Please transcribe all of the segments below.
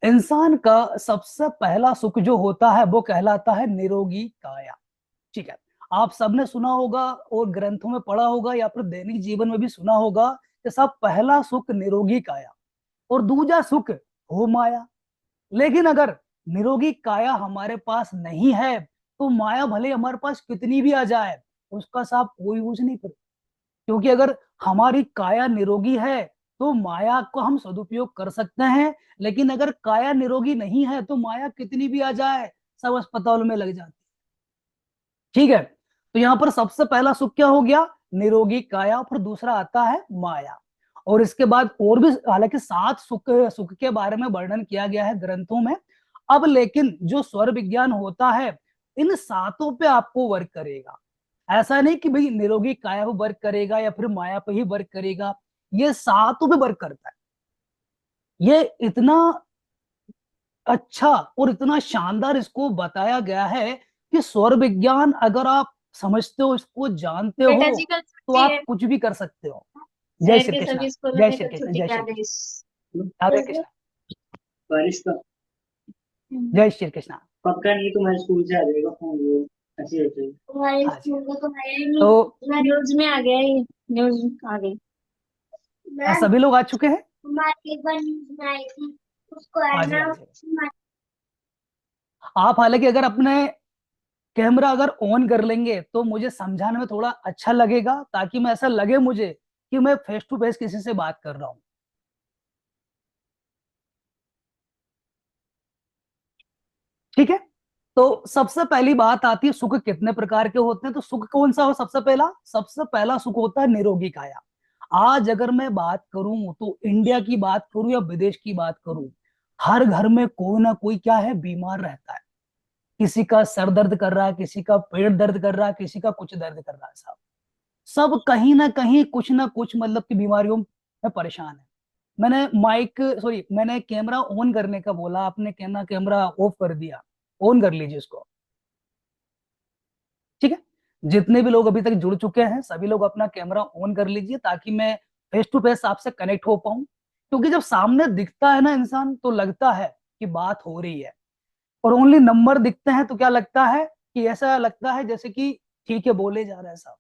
इंसान का सबसे पहला सुख जो होता है वो कहलाता है निरोगी काया। ठीक है, आप सबने सुना होगा और ग्रंथों में पढ़ा होगा या फिर दैनिक जीवन में भी सुना होगा कि सब पहला सुख निरोगी काया और दूजा सुख हो माया। लेकिन अगर निरोगी काया हमारे पास नहीं है तो माया भले हमारे पास कितनी भी आ जाए उसका साफ कोई यूज नहीं कर। क्योंकि अगर हमारी काया निरोगी है तो माया को हम सदुपयोग कर सकते हैं, लेकिन अगर काया निरोगी नहीं है तो माया कितनी भी आ जाए सब अस्पताल में लग जाती। ठीक है, तो यहाँ पर सबसे पहला सुख क्या हो गया, निरोगी काया, फिर दूसरा आता है माया। और इसके बाद और भी हालांकि 7 सुख सुख के बारे में वर्णन किया गया है ग्रंथों में। अब लेकिन जो स्वर विज्ञान होता है इन सातों पे आपको वर्क करेगा। ऐसा नहीं कि भाई निरोगी काया पे वर्क करेगा या फिर माया पे ही वर्क करेगा, ये सातों पे वर्क करता है। ये इतना अच्छा और इतना शानदार इसको बताया गया है कि स्वर विज्ञान अगर आप समझते हो, इसको जानते हो, बेटा जी कल तो छुट्टी आप है। कुछ भी कर सकते हो। जय शहर श्री के कृष्णा। सभी स्कूलों जय में श्री कल कृष्ण। छुट्टी जय का श्री कृष्ण। आदेश। हरे कृष्णा। बारिश का जय श्री कृष्णा। पक्का नहीं, तुम्हारे स्कूल से आ जाएगा फोन, वो ऐसे होते हैं। तुम्हारे हाँ जी। स्कूल को तो है ही नहीं। तो न्यूज में आ गया ये, न्यूज आ गई। सभी लोग आ चुके हैं। हमारी एक बार न्यूज में आई थी, उसको है हाँ जी, ना। हाँ जी। आप हालांकि अगर अपने कैमरा अगर ऑन कर लेंगे तो मुझे समझाने में थोड़ा अच्छा लगेगा, ताकि मैं ऐसा लगे मुझे कि मैं फेस टू फेस किसी से बात कर रहा हूँ। ठीक है, तो सबसे पहली बात आती है सुख कितने प्रकार के होते हैं। तो सुख कौन सा हो, सबसे पहला सुख होता है निरोगी काया। आज अगर मैं बात करूं तो इंडिया की बात करूं या विदेश की बात करूं, हर घर में कोई ना कोई क्या है, बीमार रहता है। किसी का सर दर्द कर रहा है, किसी का पेट दर्द कर रहा है, किसी का कुछ दर्द कर रहा है। साहब सब कहीं ना कहीं कुछ ना कुछ मतलब की बीमारियों में परेशान है। मैंने कैमरा ऑन करने का बोला, आपने कहना कैमरा ऑफ कर दिया। ऑन कर लीजिए इसको। ठीक है, जितने भी लोग अभी तक जुड़ चुके हैं सभी लोग अपना कैमरा ऑन कर लीजिए, ताकि मैं फेस टू फेस आपसे कनेक्ट हो पाऊं। क्योंकि जब सामने दिखता है ना इंसान तो लगता है कि बात हो रही है, और ओनली नंबर दिखते हैं तो क्या लगता है कि ऐसा लगता है जैसे कि ठीक है बोले जा रहा है साहब।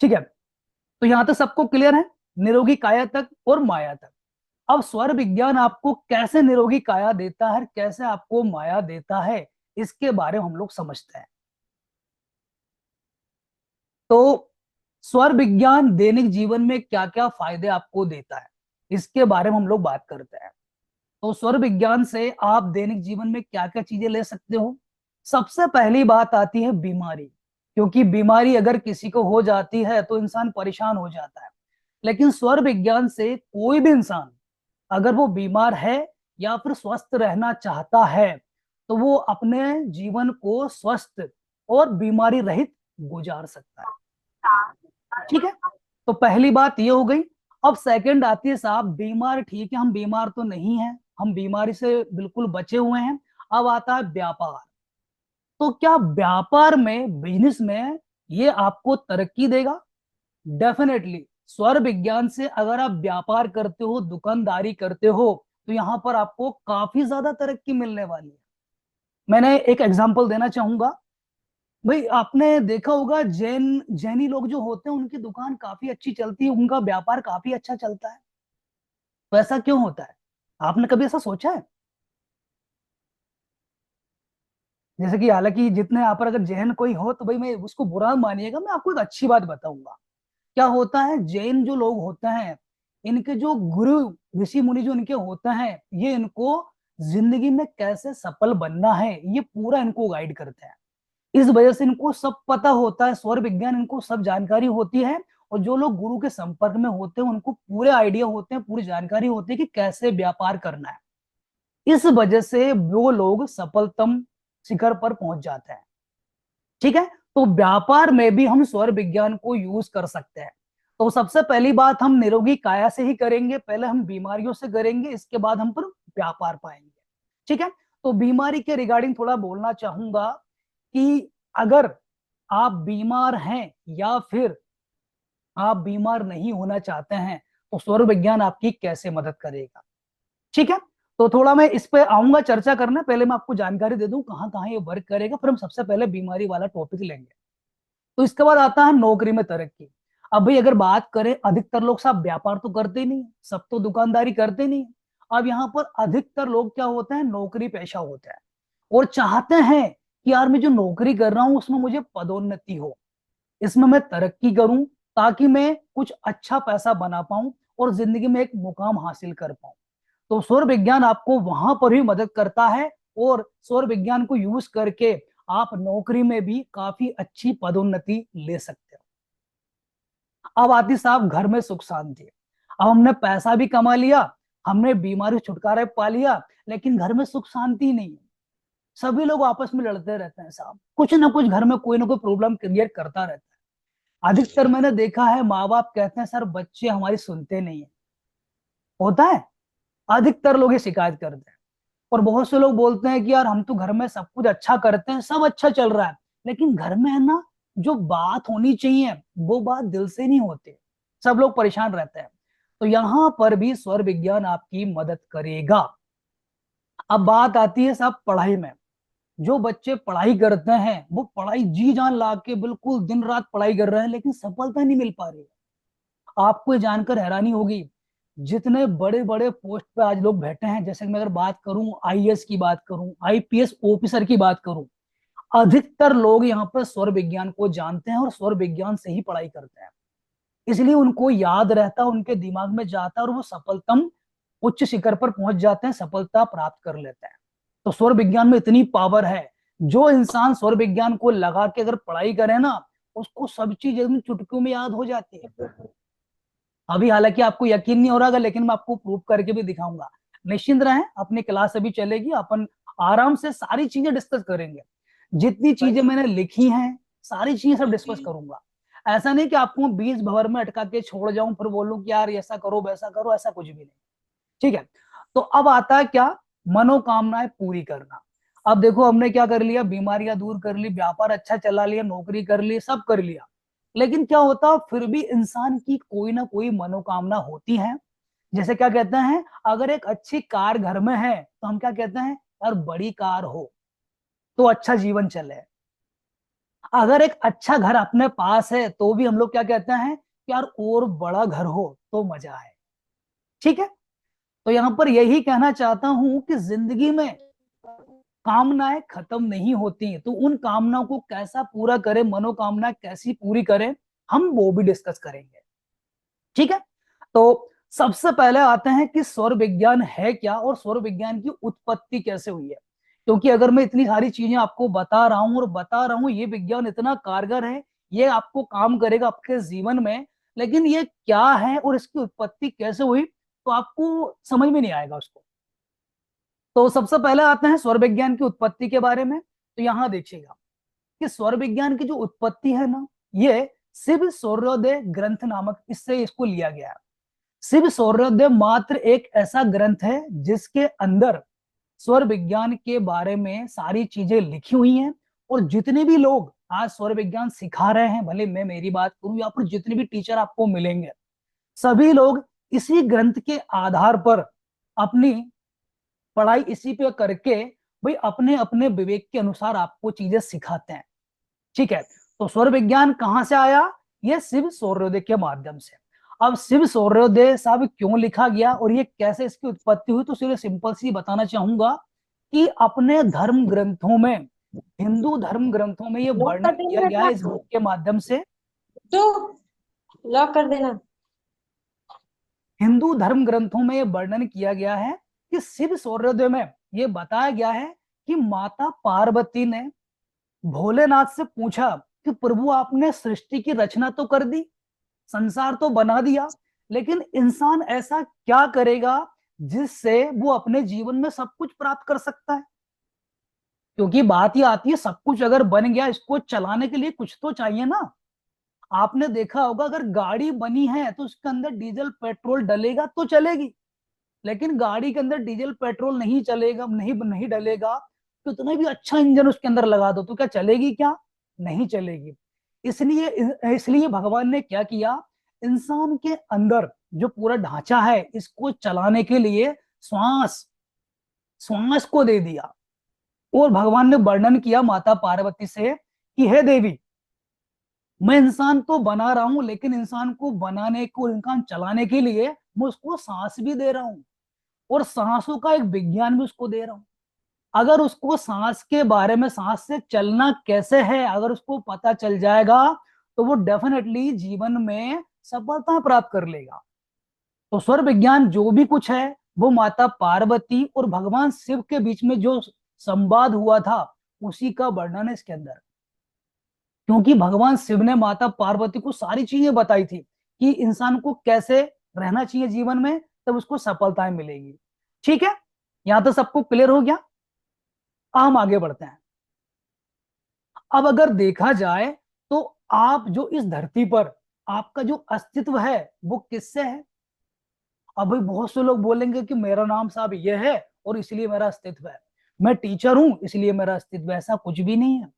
ठीक है, तो यहां तक सबको क्लियर है, निरोगी काया तक और माया तक। अब स्वर विज्ञान आपको कैसे निरोगी काया देता है, कैसे आपको माया देता है, इसके बारे में हम लोग समझते हैं। तो स्वर विज्ञान दैनिक जीवन में क्या क्या फायदे आपको देता है, इसके बारे में हम लोग बात करते हैं। तो स्वर विज्ञान से आप दैनिक जीवन में क्या क्या चीजें ले सकते हो। सबसे पहली बात आती है बीमारी। क्योंकि बीमारी अगर किसी को हो जाती है तो इंसान परेशान हो जाता है। लेकिन स्वर विज्ञान से कोई भी इंसान अगर वो बीमार है या फिर स्वस्थ रहना चाहता है तो वो अपने जीवन को स्वस्थ और बीमारी रहित गुजार सकता है। ठीक है, तो पहली बात ये हो गई। अब सेकंड आती है साहब बीमार, ठीक है हम बीमार तो नहीं है, हम बीमारी से बिल्कुल बचे हुए हैं। अब आता है व्यापार। तो क्या व्यापार में, बिजनेस में ये आपको तरक्की देगा? डेफिनेटली। स्वर विज्ञान से अगर आप व्यापार करते हो, दुकानदारी करते हो, तो यहाँ पर आपको काफी ज्यादा तरक्की मिलने वाली है। मैंने एक एग्जांपल देना चाहूंगा। भाई आपने देखा होगा जैनी लोग जो होते हैं उनकी दुकान काफी अच्छी चलती है, उनका व्यापार काफी अच्छा चलता है। तो ऐसा क्यों होता है, आपने कभी ऐसा सोचा है? जैसे कि हालांकि जितने यहाँ पर अगर जैन कोई हो तो भाई मैं उसको बुरा मानिएगा, मैं आपको एक अच्छी बात बताऊंगा। क्या होता है, जैन जो लोग होते हैं इनके जो गुरु ऋषि मुनि जो इनके होते हैं, ये इनको जिंदगी में कैसे सफल बनना है ये पूरा इनको गाइड करते हैं। इस वजह से इनको सब पता होता है, स्वर विज्ञान इनको सब जानकारी होती है। और जो लोग गुरु के संपर्क में होते हैं उनको पूरे आइडिया होते हैं, पूरी जानकारी होती है कि कैसे व्यापार करना है। इस वजह से वो लोग सफलतम शिखर पर पहुंच जाते हैं। ठीक है, तो व्यापार में भी हम स्वर विज्ञान को यूज कर सकते हैं। तो सबसे पहली बात हम निरोगी काया से ही करेंगे, पहले हम बीमारियों से करेंगे, इसके बाद हम पर व्यापार पाएंगे। ठीक है, तो बीमारी के रिगार्डिंग थोड़ा बोलना चाहूंगा कि अगर आप बीमार हैं या फिर आप बीमार नहीं होना चाहते हैं तो स्वर विज्ञान आपकी कैसे मदद करेगा। ठीक है, तो थोड़ा मैं इस पे आऊंगा चर्चा करना, पहले मैं आपको जानकारी दे दूं कहाँ कहाँ ये वर्क करेगा, फिर हम सबसे पहले बीमारी वाला टॉपिक लेंगे। तो इसके बाद आता है नौकरी में तरक्की। अब भाई अगर बात करें, अधिकतर लोग साहब व्यापार तो करते नहीं, सब तो दुकानदारी करते नहीं। अब यहाँ पर अधिकतर लोग क्या होते हैं, नौकरी पेशा होते हैं और चाहते हैं कि यार मैं जो नौकरी कर रहा हूँ उसमें मुझे पदोन्नति हो, इसमें मैं तरक्की करूं, ताकि मैं कुछ अच्छा पैसा बना पाऊं और जिंदगी में एक मुकाम हासिल कर पाऊं। तो सौर विज्ञान आपको वहां पर भी मदद करता है और सौर विज्ञान को यूज करके आप नौकरी में भी काफी अच्छी पदोन्नति ले सकते हो। अब आती साहब घर में सुख शांति। अब हमने पैसा भी कमा लिया, हमने बीमारी से छुटकारा भी पा लिया, लेकिन घर में सुख शांति नहीं है। सभी लोग आपस में लड़ते रहते हैं साहब, कुछ ना कुछ घर में कोई ना कोई प्रॉब्लम क्रिएट करता रहता है। अधिकतर मैंने देखा है माँ बाप कहते हैं सर बच्चे हमारी सुनते नहीं है, होता है, अधिकतर लोग ये शिकायत करते हैं। और बहुत से लोग बोलते हैं कि यार हम तो घर में सब कुछ अच्छा करते हैं, सब अच्छा चल रहा है, लेकिन घर में है ना जो बात होनी चाहिए वो बात दिल से नहीं होती, सब लोग परेशान रहते हैं। तो यहाँ पर भी स्वर विज्ञान आपकी मदद करेगा। अब बात आती है साहब पढ़ाई में। जो बच्चे पढ़ाई करते हैं वो पढ़ाई जी जान ला के बिल्कुल दिन रात पढ़ाई कर रहे हैं, लेकिन सफलता नहीं मिल पा रही है। आपको ये जानकर हैरानी होगी, जितने बड़े बड़े पोस्ट पे आज लोग बैठे हैं, जैसे कि मैं अगर बात करूं आईएएस की बात करूं, आईपीएस ऑफिसर की बात करूं, अधिकतर लोग यहाँ पर स्वर विज्ञान को जानते हैं और स्वर विज्ञान से ही पढ़ाई करते हैं। इसलिए उनको याद रहता है, उनके दिमाग में जाता है और वो सफलतम उच्च शिखर पर पहुंच जाते हैं, सफलता प्राप्त कर लेते हैं। तो स्वर विज्ञान में इतनी पावर है, जो इंसान स्वर विज्ञान को लगा के अगर पढ़ाई करे ना, उसको सब चीज एकदम चुटकियों में याद हो जाती है। अभी हालांकि आपको यकीन नहीं हो रहा, लेकिन मैं आपको प्रूव करके भी दिखाऊंगा। निश्चिंत रहें, अपनी क्लास अभी चलेगी, अपन आराम से सारी चीजें डिस्कस करेंगे। जितनी चीजें मैंने लिखी हैं सारी चीजें सब डिस्कस करूंगा। ऐसा नहीं कि आपको बीच भंवर में अटका के छोड़ जाऊं फिर बोलूं कि यार ऐसा करो वैसा करो, ऐसा कुछ भी नहीं। ठीक है, तो अब आता है क्या, मनोकामनाएं पूरी करना। अब देखो हमने क्या कर लिया, बीमारियां दूर कर ली, व्यापार अच्छा चला लिया, नौकरी कर ली, सब कर लिया, लेकिन क्या होता फिर भी इंसान की कोई ना कोई मनोकामना होती है। जैसे क्या कहते हैं, अगर एक अच्छी कार घर में है तो हम क्या कहते हैं, यार बड़ी कार हो तो अच्छा जीवन चले। अगर एक अच्छा घर अपने पास है तो भी हम लोग क्या कहते हैं कि यार और बड़ा घर हो तो मजा है। ठीक है, तो यहां पर यही कहना चाहता हूं कि जिंदगी में कामनाएं खत्म नहीं होती, तो उन कामनाओं को कैसा पूरा करें, मनोकामना कैसी पूरी करें, हम वो भी डिस्कस करेंगे। ठीक है, तो सबसे पहले आते हैं कि सौर विज्ञान है क्या और सौर विज्ञान की उत्पत्ति कैसे हुई है। क्योंकि अगर मैं इतनी सारी चीजें आपको बता रहा हूं और बता रहा हूं ये विज्ञान इतना कारगर है, ये आपको काम करेगा आपके जीवन में, लेकिन ये क्या है और इसकी उत्पत्ति कैसे हुई तो आपको समझ में नहीं आएगा उसको। तो सबसे पहले आते हैं सौर विज्ञान की उत्पत्ति के बारे में। तो यहां देखिएगा कि सौर विज्ञान की जो उत्पत्ति है ना, ये शिव सौर्योदय ग्रंथ नामक इससे इसको लिया गया है। शिव सौर्योदय मात्र एक ऐसा ग्रंथ है जिसके अंदर सौर विज्ञान के बारे में सारी चीजें लिखी हुई हैं। और जितने भी लोग आज सौर विज्ञान सिखा रहे हैं, भले मैं मेरी बात करूं या फिर जितने भी टीचर आपको मिलेंगे, सभी लोग इसी ग्रंथ के आधार पर अपनी पढ़ाई इसी पे करके भाई अपने अपने विवेक के अनुसार आपको चीजें सिखाते हैं। ठीक है, तो सौर विज्ञान कहां से आया, ये शिव सौर्योदय के माध्यम से। अब शिव सौर्योदय साहब क्यों लिखा गया और ये कैसे इसकी उत्पत्ति हुई, तो सिर्फ सिंपल सी बताना चाहूंगा कि अपने धर्म ग्रंथों में, हिंदू धर्म ग्रंथों में ये वर्णन किया गया है इस बुक के माध्यम से। तो लॉक कर देना। हिंदू धर्म ग्रंथों में ये वर्णन किया गया है कि शिव सौर्योदय में ये बताया गया है कि माता पार्वती ने भोलेनाथ से पूछा कि प्रभु आपने सृष्टि की रचना तो कर दी, संसार तो बना दिया, लेकिन इंसान ऐसा क्या करेगा जिससे वो अपने जीवन में सब कुछ प्राप्त कर सकता है। क्योंकि बात ये आती है, सब कुछ अगर बन गया, इसको चलाने के लिए कुछ तो चाहिए ना। आपने देखा होगा अगर गाड़ी बनी है तो उसके अंदर डीजल पेट्रोल डलेगा तो चलेगी, लेकिन गाड़ी के अंदर डीजल पेट्रोल नहीं चलेगा, नहीं नहीं डलेगा, तो इतना भी अच्छा इंजन उसके अंदर लगा दो तो क्या चलेगी, क्या नहीं चलेगी। इसलिए इसलिए भगवान ने क्या किया, इंसान के अंदर जो पूरा ढांचा है इसको चलाने के लिए श्वास श्वास को दे दिया। और भगवान ने वर्णन किया माता पार्वती से कि हे देवी, मैं इंसान तो बना रहा हूं, लेकिन इंसान को बनाने को, इंसान चलाने के लिए मैं उसको सांस भी दे रहा हूं, और सांसों का एक विज्ञान भी उसको दे रहा हूं। अगर उसको सांस के बारे में, सांस से चलना कैसे है, अगर उसको पता चल जाएगा, तो वो डेफिनेटली जीवन में सफलता प्राप्त कर लेगा। तो स्वर विज्ञान जो भी कुछ है, वो माता पार्वती और भगवान शिव के बीच में जो संवाद हुआ था, उसी का वर्णन है इसके अंदर। क्योंकि भगवान शिव ने माता पार्वती को सारी चीजें बताई थी कि इंसान को कैसे रहना चाहिए जीवन में, तब उसको सफलताएं मिलेगी। ठीक है, यहां तो सबको क्लियर हो गया। हम आगे बढ़ते हैं। अब अगर देखा जाए तो आप जो इस धरती पर, आपका जो अस्तित्व है वो किससे है? अब भाई बहुत से लोग बोलेंगे कि मेरा नाम साहब ये है और इसलिए मेरा अस्तित्व है, मैं टीचर हूं इसलिए मेरा अस्तित्व है। ऐसा कुछ भी नहीं है।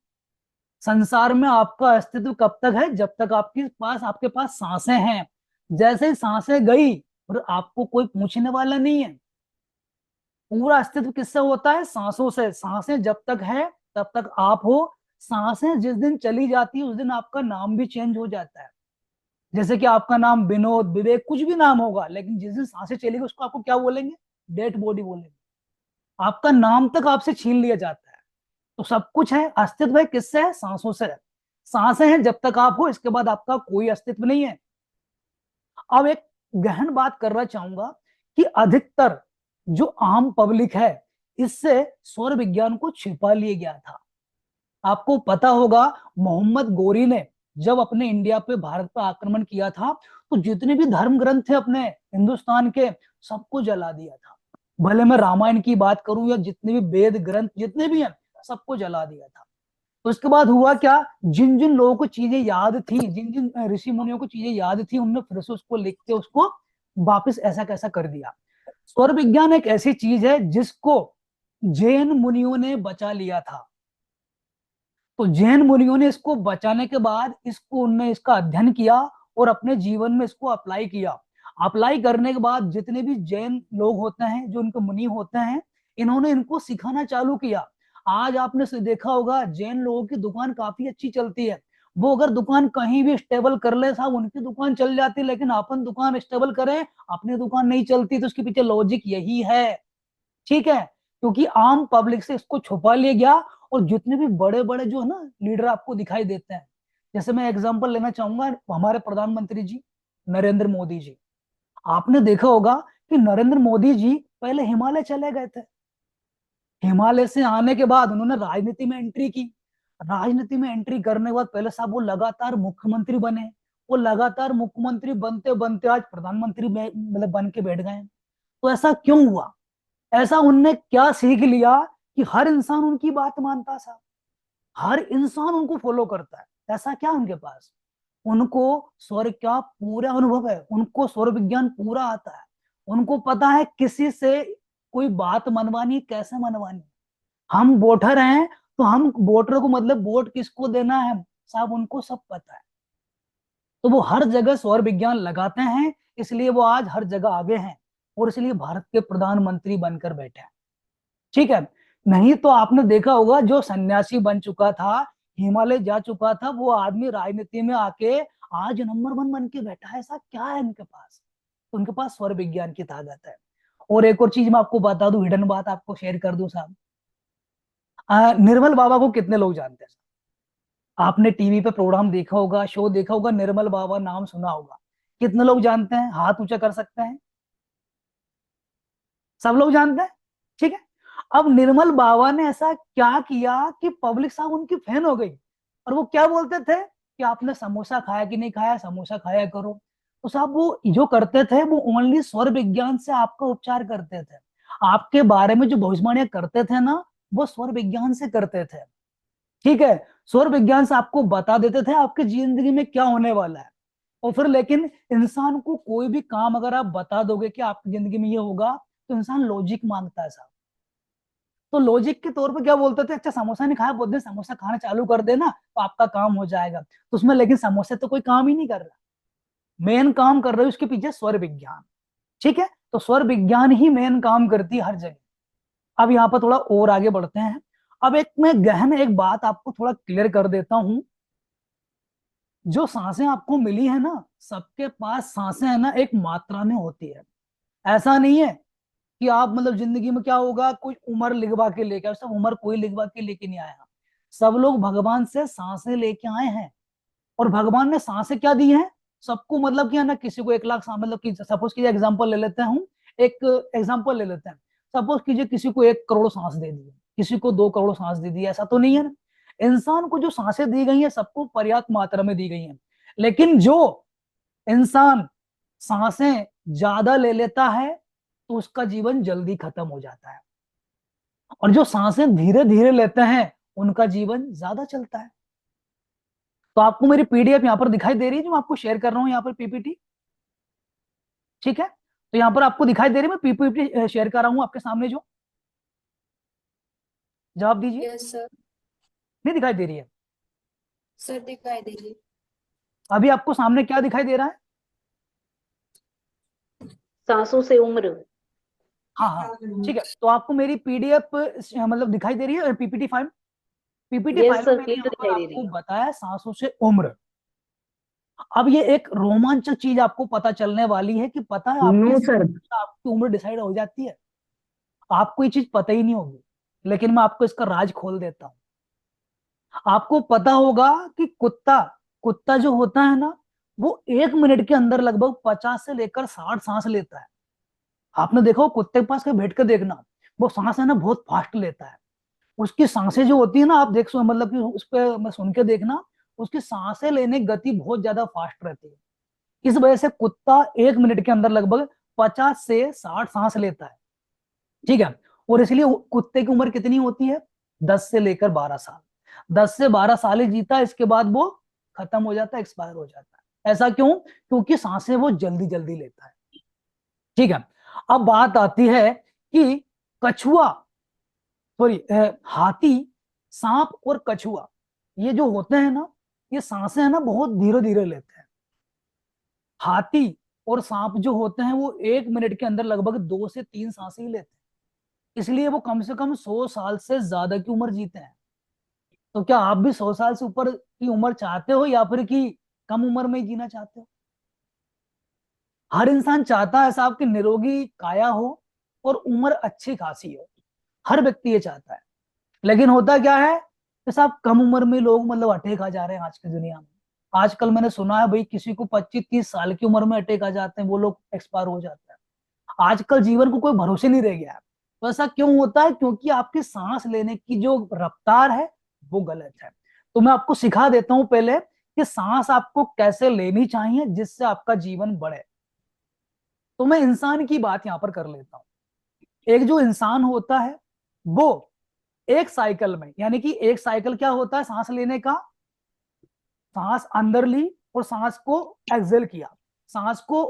संसार में आपका अस्तित्व कब तक है? जब तक आपके पास सांसें हैं। जैसे ही सांसें गई, और आपको कोई पूछने वाला नहीं है। पूरा अस्तित्व किससे होता है? सांसों से। सांसें जब तक है तब तक आप हो। सांसें जिस दिन चली जाती है, उस दिन आपका नाम भी चेंज हो जाता है। जैसे कि आपका नाम विनोद, विवेक, कुछ भी नाम होगा, लेकिन जिस दिन सांसें चलेगी उसको आपको क्या बोलेंगे? डेड बॉडी बोलेंगे। आपका नाम तक आपसे छीन लिया जाता है। तो सब कुछ है, अस्तित्व है किससे है? सांसों से है। सांसें हैं जब तक आप हो, इसके बाद आपका कोई अस्तित्व नहीं है। अब एक गहन बात करना चाहूंगा कि अधिकतर जो आम पब्लिक है, इससे सौर विज्ञान को छिपा लिया गया था। आपको पता होगा, मोहम्मद गोरी ने जब अपने इंडिया पे, भारत पर आक्रमण किया था, तो जितने भी धर्म ग्रंथ थे अपने हिंदुस्तान के, सबको जला दिया था। भले मैं रामायण की बात करूं या जितने भी वेद ग्रंथ जितने भी हैं, सबको जला दिया था। तो उसके बाद हुआ क्या? जिन जिन लोगों को चीजें याद थी, जिन जिन ऋषि मुनियों को चीजें याद थी, उनने फिर से उसको लिख के उसको वापस ऐसा कैसा कर दिया। सौर विज्ञान एक ऐसी चीज है जिसको जैन मुनियों ने बचा लिया था। तो जैन मुनियों ने इसको बचाने के बाद इसको, उनने इसका अध्ययन किया और अपने जीवन में इसको अप्लाई किया। अप्लाई करने के बाद जितने भी जैन लोग होते हैं, जो उनके मुनि होते हैं, इन्होंने इनको सिखाना चालू किया। आज आपने देखा होगा, जैन लोगों की दुकान काफी अच्छी चलती है। वो अगर दुकान कहीं भी स्टेबल कर ले साहब, उनकी दुकान चल जाती है। लेकिन अपन दुकान स्टेबल करें, अपनी दुकान नहीं चलती। तो उसके पीछे लॉजिक यही है। ठीक है, क्योंकि आम पब्लिक से इसको छुपा लिया गया। और जितने भी बड़े बड़े जो है ना लीडर आपको दिखाई देते हैं, जैसे मैं एग्जांपल लेना चाहूंगा, हमारे प्रधानमंत्री जी नरेंद्र मोदी जी। आपने देखा होगा कि नरेंद्र मोदी जी पहले हिमालय चले गए थे। हिमालय से आने के बाद उन्होंने राजनीति में एंट्री की। राजनीति में एंट्री करने के बाद पहले साहब वो लगातार मुख्यमंत्री बने। वो लगातार मुख्यमंत्री बनते बनते आज प्रधानमंत्री मतलब बन के बैठ गए। तो ऐसा क्यों हुआ? ऐसा उनने क्या सीख लिया कि हर इंसान उनकी बात मानता था, हर इंसान उनको फॉलो करता है। ऐसा क्या उनके पास? उनको स्वर का पूरा अनुभव है, उनको स्वर विज्ञान पूरा आता है। उनको पता है किसी से कोई बात मनवानी, कैसे मनवानी। हम वोटर हैं, तो हम वोटर को, मतलब वोट किसको देना है साहब, उनको सब पता है। तो वो हर जगह सौर विज्ञान लगाते हैं, इसलिए वो आज हर जगह आगे हैं और इसलिए भारत के प्रधानमंत्री बनकर बैठे हैं। ठीक है, नहीं तो आपने देखा होगा, जो सन्यासी बन चुका था, हिमालय जा चुका था, वो आदमी राजनीति में आके आज नंबर 1 बन के बैठा है। ऐसा क्या है इनके पास? तो उनके पास स्वर विज्ञान की ताकत है। और एक और चीज मैं आपको बता दूं, हिडन बात आपको शेयर कर दूं साहब। निर्मल बाबा को कितने लोग जानते हैं? आपने टीवी पे प्रोग्राम देखा होगा, शो देखा होगा, निर्मल बाबा नाम सुना होगा। कितने लोग जानते हैं? हाथ ऊंचा कर सकते हैं? सब लोग जानते हैं। ठीक है, अब निर्मल बाबा ने ऐसा क्या किया कि पब्लिक साहब उनकी फैन हो गई। और वो क्या बोलते थे कि आपने समोसा खाया कि नहीं खाया, समोसा खाया करो। तो साहब वो जो करते थे, वो ओनली स्वर विज्ञान से आपका उपचार करते थे। आपके बारे में जो भविष्यवाणियां करते थे ना, वो स्वर विज्ञान से करते थे। ठीक है, स्वर विज्ञान से आपको बता देते थे आपकी जिंदगी में क्या होने वाला है। और फिर लेकिन इंसान को कोई भी काम अगर आप बता दोगे कि आपकी जिंदगी में ये होगा, तो इंसान लॉजिक मांगता है साहब। तो लॉजिक के तौर पे क्या बोलते थे, अच्छा समोसा नहीं खाया, बोलते समोसा खाना चालू कर देना तो आपका काम हो जाएगा। तो उसमें लेकिन समोसे तो कोई काम ही नहीं कर रहा। मेन काम कर रहे हो उसके पीछे स्वर विज्ञान। ठीक है, तो स्वर विज्ञान ही मेन काम करती है हर जगह। अब यहाँ पर थोड़ा और आगे बढ़ते हैं। अब एक मैं गहन एक बात आपको थोड़ा क्लियर कर देता हूं। जो सांसें आपको मिली है ना, सबके पास सांसें है ना एक मात्रा में होती है। ऐसा नहीं है कि आप मतलब जिंदगी में क्या होगा कोई उम्र लिखवा के लेके आए, सब उम्र कोई लिखवा के लेके नहीं आया। सब लोग भगवान से सांसें लेके आए हैं। और भगवान ने सांसें क्या दी हैं सबको, मतलब क्या ना, किसी को 1 लाख सांस, मतलब कि सपोज कीजिए एग्जांपल ले लेते हैं हम, एक एग्जांपल ले लेते हैं। सपोज कीजिए किसी को 1 करोड़ सांस दे दी, किसी को 2 करोड़ सांस दे दी, ऐसा तो नहीं है ना। इंसान को जो सांसें दी गई है सबको पर्याप्त मात्रा में दी गई हैं। लेकिन जो इंसान सांसें ज्यादा ले लेता है तो उसका जीवन जल्दी खत्म हो जाता है, और जो सांसें धीरे धीरे लेते हैं उनका जीवन ज्यादा चलता है। तो आपको मेरी पीडीएफ यहाँ पर दिखाई दे रही है जो मैं आपको शेयर कर रहा हूँ यहाँ पर, पीपीटी। ठीक है, तो यहाँ पर आपको दिखाई दे रही है, मैं पीपीटी शेयर कर रहा हूँ आपके सामने जो। जवाब दीजिए। Yes sir. नहीं दिखाई दे रही है? सर दिखाई दे रही। अभी आपको सामने क्या दिखाई दे रहा है? सांसों से उम्र। हाँ हाँ, ठीक है। तो आपको मेरी पीडीएफ मतलब दिखाई दे रही है, PPT file. PPT yes file में सर, मैंने क्लियर यहाँ पर दिखाई दे आपको रही है। बताया सांसों से उम्र। अब ये एक रोमांचक चीज आपको पता चलने वाली है कि पता है आपकी नो सर। आपकी उम्र डिसाइड हो जाती है। आपको ये चीज पता ही नहीं होगी, लेकिन मैं आपको इसका राज खोल देता हूँ। आपको पता होगा कि कुत्ता कुत्ता जो होता है ना, वो 1 मिनट के अंदर लगभग 50 से लेकर 60 सांस लेता है। आपने देखा हो कुत्ते के पास कहीं बैठ कर देखना, वो सांस है ना बहुत फास्ट लेता है। उसकी सांसें जो होती है ना, आप देख सो मतलब कि उस पर मैं सुन के देखना, उसकी सांसें लेने की गति बहुत ज्यादा फास्ट रहती है। इस वजह से कुत्ता 1 मिनट के अंदर लगभग 50 से 60 सांस लेता है। ठीक है, और इसलिए कुत्ते की उम्र कितनी होती है? 10 से लेकर 12 साल। 10 से 12 साल ही जीता है, इसके बाद वो खत्म हो जाता है, एक्सपायर हो जाता है। ऐसा क्यों? क्योंकि सांसें वो जल्दी जल्दी लेता है। ठीक है, अब बात आती है कि कछुआ, सॉरी हाथी, सांप और कछुआ, ये जो होते हैं ना, ये सांसें है ना बहुत धीरे धीरे लेते हैं। हाथी और सांप जो होते हैं वो 1 मिनट के अंदर लगभग 2 से 3 सांसें ही लेते हैं। इसलिए वो कम से कम 100 साल से ज्यादा की उम्र जीते हैं। तो क्या आप भी 100 साल से ऊपर की उम्र चाहते हो, या फिर कि कम उम्र में ही जीना चाहते हो? हर इंसान चाहता है साहब कि निरोगी काया हो और उम्र अच्छी खासी हो। हर व्यक्ति ये चाहता है। लेकिन होता क्या है कि साहब कम उम्र में लोग मतलब अटैक आ जा रहे हैं आज की दुनिया में। आजकल मैंने सुना है भाई किसी को 25-30 साल की उम्र में अटैक आ जाते हैं, वो लोग एक्सपायर हो जाते हैं। आजकल जीवन को कोई भरोसे नहीं रह गया है। तो ऐसा क्यों होता है? क्योंकि आपकी सांस लेने की जो रफ्तार है वो गलत है। तो मैं आपको सिखा देता हूं पहले कि सांस आपको कैसे लेनी चाहिए जिससे आपका जीवन बढ़े। तो मैं इंसान की बात यहां पर कर लेता हूं। एक जो इंसान होता है वो एक साइकिल में, यानी कि एक साइकिल क्या होता है सांस लेने का, सांस अंदर ली और सांस को एक्सेल किया। सांस को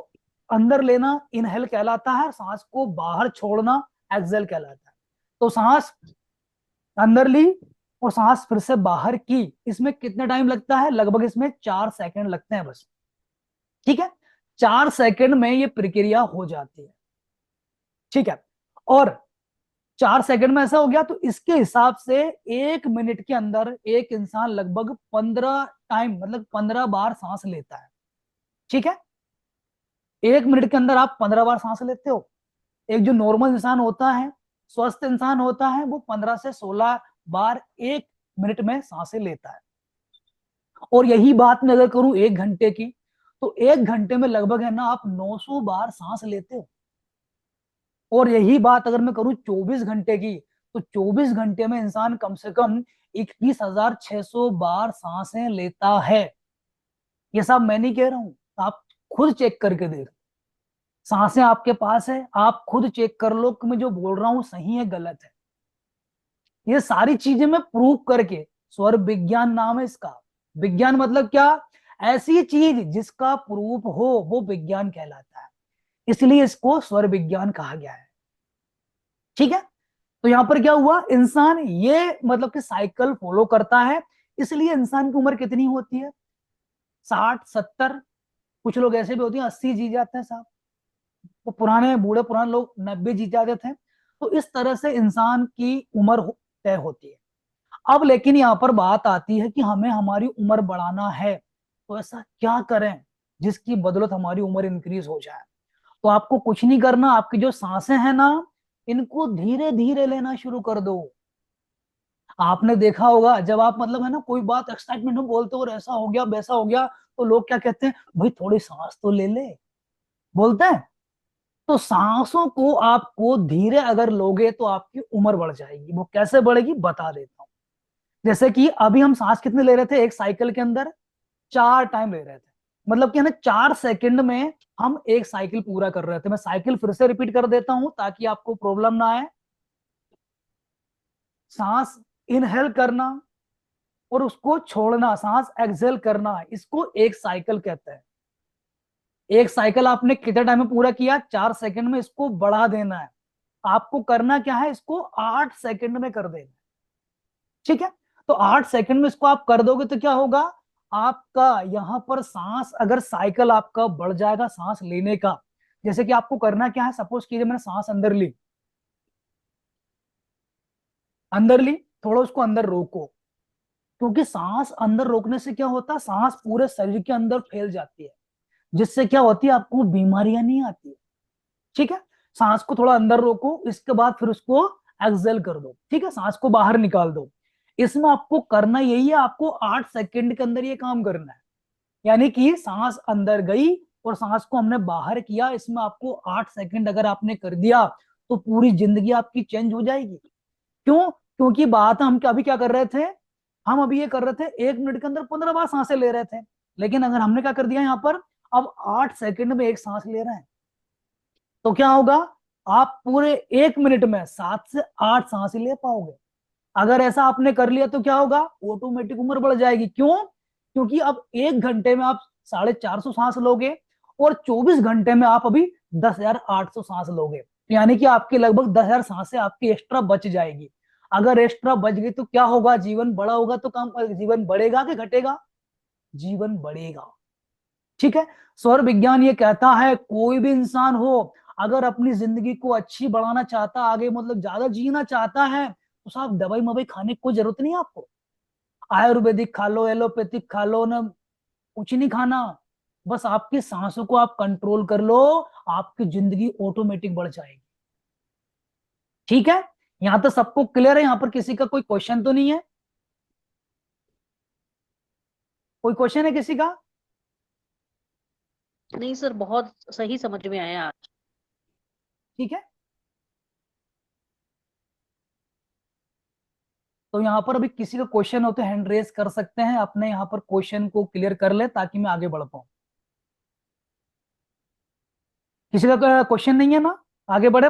अंदर लेना इनहेल कहलाता है, सांस को बाहर छोड़ना एक्सेल कहलाता है। तो सांस अंदर ली और सांस फिर से बाहर की, इसमें कितना टाइम लगता है? लगभग इसमें 4 सेकंड लगते हैं बस। ठीक है, 4 सेकंड में ये प्रक्रिया हो जाती है। ठीक है, और 4 सेकंड में ऐसा हो गया तो इसके हिसाब से 1 मिनट के अंदर एक इंसान लगभग 15 टाइम, मतलब 15 बार सांस लेता है। ठीक है, 1 मिनट के अंदर आप 15 बार सांस लेते हो। एक जो नॉर्मल इंसान होता है, स्वस्थ इंसान होता है, वो 15 से 16 बार 1 मिनट में सांसें लेता है। और यही बात मैं अगर करूं 1 घंटे की, तो 1 घंटे में लगभग है ना आप 900 बार सांस लेते हो। और यही बात अगर मैं करूं 24 घंटे की, तो 24 घंटे में इंसान कम से कम 21,600 बार सांसें लेता है। ये सब मैं नहीं कह रहा हूं, आप खुद चेक करके देख। सांसें आपके पास है, आप खुद चेक कर लो कि मैं जो बोल रहा हूं सही है गलत है। ये सारी चीजें मैं प्रूव करके, स्वर विज्ञान नाम है इसका। विज्ञान मतलब क्या? ऐसी चीज जिसका प्रूफ हो वो विज्ञान कहलाता है, इसलिए इसको स्वर विज्ञान कहा गया है। ठीक है, तो यहां पर क्या हुआ, इंसान ये मतलब कि साइकिल फॉलो करता है। इसलिए इंसान की उम्र कितनी होती है? 60-70, कुछ लोग ऐसे भी होते हैं 80 जी जाते हैं साहब। वो पुराने बूढ़े पुराने लोग 90 जी जाते थे। तो इस तरह से इंसान की उम्र तय होती है। अब लेकिन यहाँ पर बात आती है कि हमें हमारी उम्र बढ़ाना है, तो ऐसा क्या करें जिसकी बदौलत हमारी उम्र इंक्रीज हो जाए। तो आपको कुछ नहीं करना, आपकी जो सांसें हैं ना, इनको धीरे धीरे लेना शुरू कर दो। आपने देखा होगा जब आप मतलब है ना कोई बात एक्साइटमेंट में बोलते हो और ऐसा हो गया वैसा हो गया, तो लोग क्या कहते हैं, भाई थोड़ी सांस तो ले ले, बोलते हैं। तो सांसों को आपको धीरे अगर लोगे तो आपकी उम्र बढ़ जाएगी। वो कैसे बढ़ेगी बता देता हूँ। जैसे कि अभी हम सांस कितने ले रहे थे एक साइकिल के अंदर, 4 टाइम ले रहे थे। मतलब कि है ना 4 सेकंड में हम एक साइकिल पूरा कर रहे थे। मैं साइकिल फिर से रिपीट कर देता हूं ताकि आपको प्रॉब्लम ना आए। सांस इनहेल करना और उसको छोड़ना, सांस एक्सहेल करना, इसको एक साइकिल कहते हैं। एक साइकिल आपने कितने टाइम में पूरा किया, 4 सेकंड में। इसको बढ़ा देना है। आपको करना क्या है, इसको 8 सेकंड में कर देना है। ठीक है, तो 8 सेकंड में इसको आप कर दोगे तो क्या होगा, आपका यहां पर सांस अगर साइकिल आपका बढ़ जाएगा सांस लेने का। जैसे कि आपको करना क्या है, सपोज कीजिए मैंने सांस अंदर ली, थोड़ा उसको अंदर रोको। क्योंकि सांस अंदर रोकने से क्या होता है, सांस पूरे शरीर के अंदर फैल जाती है, जिससे क्या होती है, आपको बीमारियां नहीं आती है। ठीक है, सांस को थोड़ा अंदर रोको, इसके बाद फिर उसको एक्सहेल कर दो। ठीक है, सांस को बाहर निकाल दो। इसमें आपको करना यही है, आपको 8 सेकंड के अंदर ये काम करना है। यानी कि सांस अंदर गई और सांस को हमने बाहर किया, इसमें आपको 8 सेकंड अगर आपने कर दिया तो पूरी जिंदगी आपकी चेंज हो जाएगी। क्यों, क्योंकि बात हम अभी क्या कर रहे थे, हम अभी ये कर रहे थे 1 मिनट के अंदर 15 बार सांसें ले रहे थे। लेकिन अगर हमने क्या कर दिया यहाँ पर, अब 8 सेकंड में एक सांस ले रहे हैं, तो क्या होगा, आप पूरे 1 मिनट में 7 से 8 सांस ले पाओगे। अगर ऐसा आपने कर लिया तो क्या होगा, ऑटोमेटिक उम्र बढ़ जाएगी। क्यों, क्योंकि अब 1 घंटे में आप 450 सांस लोगे और 24 घंटे में आप अभी 10,800 सांस लोगे। यानी कि आपकी लगभग 10,000 सांसें आपकी एक्स्ट्रा बच जाएगी। अगर एक्स्ट्रा बच गई तो क्या होगा, जीवन बड़ा होगा तो काम, जीवन बढ़ेगा कि घटेगा, जीवन बढ़ेगा। ठीक है, स्वर विज्ञान ये कहता है कोई भी इंसान हो अगर अपनी जिंदगी को अच्छी बढ़ाना चाहता, आगे मतलब ज्यादा जीना चाहता है, तो साहब दवाई मवाई खाने की कोई जरूरत नहीं है आपको। आयुर्वेदिक खा लो, एलोपैथिक खा लो ना, कुछ नहीं खाना। बस आपकी सांसों को आप कंट्रोल कर लो, आपकी जिंदगी ऑटोमेटिक बढ़ जाएगी। ठीक है, यहां तो सबको क्लियर है, यहां पर किसी का कोई क्वेश्चन तो नहीं है, कोई क्वेश्चन है किसी का? नहीं सर, बहुत सही समझ में आया आज। ठीक है, तो यहाँ पर अभी किसी का क्वेश्चन हो तो हैंड रेज कर सकते हैं, अपने यहाँ पर क्वेश्चन को क्लियर कर ले ताकि मैं आगे बढ़ पाऊं। किसी का क्वेश्चन नहीं है ना, आगे बढ़े।